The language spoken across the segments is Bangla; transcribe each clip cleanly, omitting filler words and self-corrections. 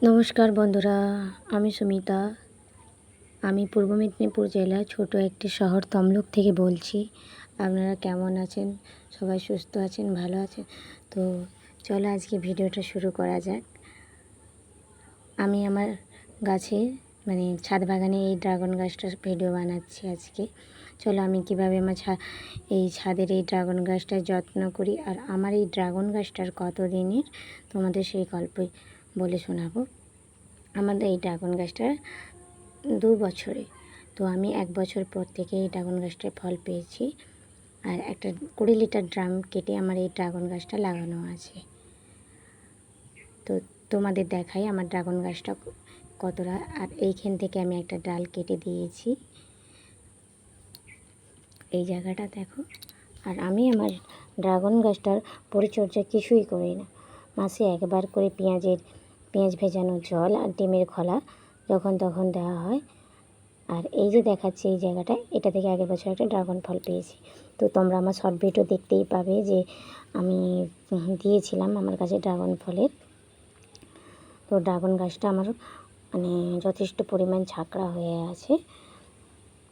নমস্কার বন্ধুরা, আমি সুমিতা। আমি পূর্ব মেদিনীপুর জেলার ছোট একটি শহর তমলুক থেকে বলছি। আপনারা কেমন আছেন? সবাই সুস্থ আছেন, ভালো আছেন? তো চলো আজকে ভিডিওটা শুরু করা যাক। আমি আমার গাছে ছাদ বাগানে এই ড্রাগন গাছটার ভিডিও বানাচ্ছি আজকে। চলো আমি কীভাবে আমার এই ছাদের এই ড্রাগন গাছটার যত্ন করি, আর আমার এই ড্রাগন গাছটার কত দিনের তোমাদের সেই গল্পই বলে শোনাবো। আমাদের এই ড্রাগন গাছটা 2 বছরে, তো আমি 1 বছর পর থেকে এই ড্রাগন গাছটায় ফল পেয়েছি। আর একটা 20 লিটার ড্রাম কেটে আমার এই ড্রাগন গাছটা লাগানো আছে। তো তোমাদের দেখাই আমার ড্রাগন গাছটা কতটা। আর এইখান থেকে আমি একটা ডাল কেটে দিয়েছি, এই জায়গাটা দেখো। আর আমি আমার ড্রাগন গাছটার পরিচর্যা কিছুই করি না। মাসে একবার করে পেঁয়াজ ভেজানো জল আর ডিমের খোলা যখন তখন দেওয়া হয়। আর এই যে দেখাচ্ছি এই জায়গাটা, এটা থেকে আগের বছর একটা ড্রাগন ফল পেয়েছি। তো তোমরা আমার শর্ট ভিডিও দেখতেই পাবে যে আমি দিয়েছিলাম আমার কাছে ড্রাগন ফলের। তো ড্রাগন গাছটা আমার যথেষ্ট পরিমাণ ঝাঁকড়া হয়ে আছে।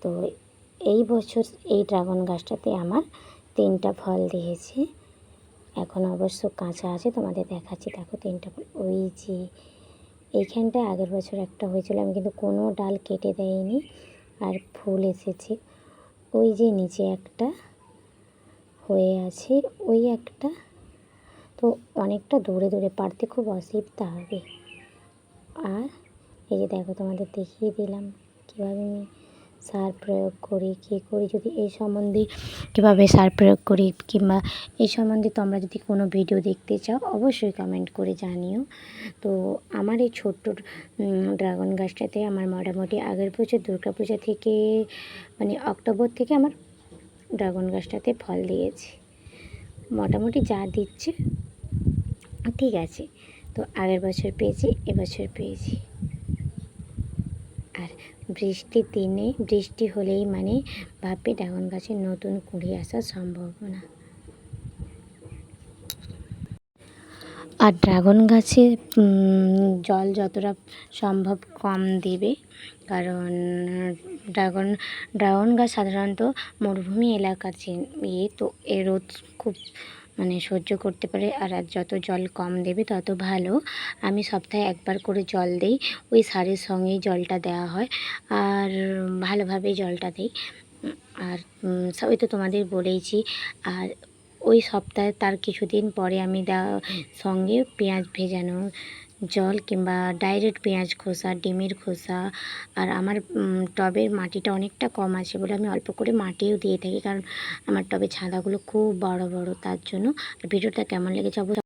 তো এই বছর এই ড্রাগন গাছটাতে আমার 3টা ফল দিয়েছে। এখন অবশ্য কাঁচা আছে, তোমাদের দেখাচ্ছি। দেখো 3টা ফল। ওই যে এইখানটায় আগের বছর একটা হয়েছিল, আমি কিন্তু কোনো ডাল কেটে দেয়নি, আর ফুল এসেছে। ওই যে নিচে একটা হয়ে আছে, ওই একটা। তো অনেকটা দূরে দূরে পারতে খুব অসুবিধা হবে। আর এই যে দেখো, তোমাদের দেখিয়ে দিলাম কীভাবে আমি সার প্রয়োগ করি, কী করি। যদি এই সম্বন্ধে কীভাবে সার প্রয়োগ করি কিংবা এই সম্বন্ধে তোমরা যদি কোনো ভিডিও দেখতে চাও অবশ্যই কমেন্ট করে জানিও। তো আমার এই ছোট্ট ড্রাগন গাছটাতে আমার মোটামুটি আগের বছর দুর্গাপূজা থেকে অক্টোবর থেকে আমার ড্রাগন গাছটাতে ফল দিয়েছে। মোটামুটি যা দিচ্ছে ঠিক আছে। তো আগের বছর পেয়েছি, এবছর পেয়েছি। আর বৃষ্টির দিনে বৃষ্টি হলেই ভাববে ড্রাগন গাছের নতুন কুঁড়ি আসার সম্ভাবনা। আর ড্রাগন গাছে জল যতটা সম্ভব কম দেবে, কারণ ড্রাগন গাছ সাধারণত মরুভূমি এলাকার তো এর রোদ খুব সহ্য করতে পারে। আর যত জল কম দেবে তত ভালো। আমি সপ্তাহে একবার করে জল দিই, ওই সারের সঙ্গেই জলটা দেওয়া হয়, আর ভালোভাবেই জলটা দিই। আর ওই তো তোমাদের বলেইছি। আর ওই সপ্তাহে তার কিছুদিন পরে আমি সঙ্গে পেঁয়াজ ভেজানো জল কিংবা ডাইরেক্ট পেঁয়াজ খোসা, ডিমের খোসা। আর আমার টবের মাটিটা অনেকটা কম আছে বলে আমি অল্প করে মাটিও দিয়ে থাকি, কারণ আমার টবের ছাদাগুলো খুব বড় বড়, তার জন্য। আর ভিডিওটা কেমন লেগেছে অবশ্যই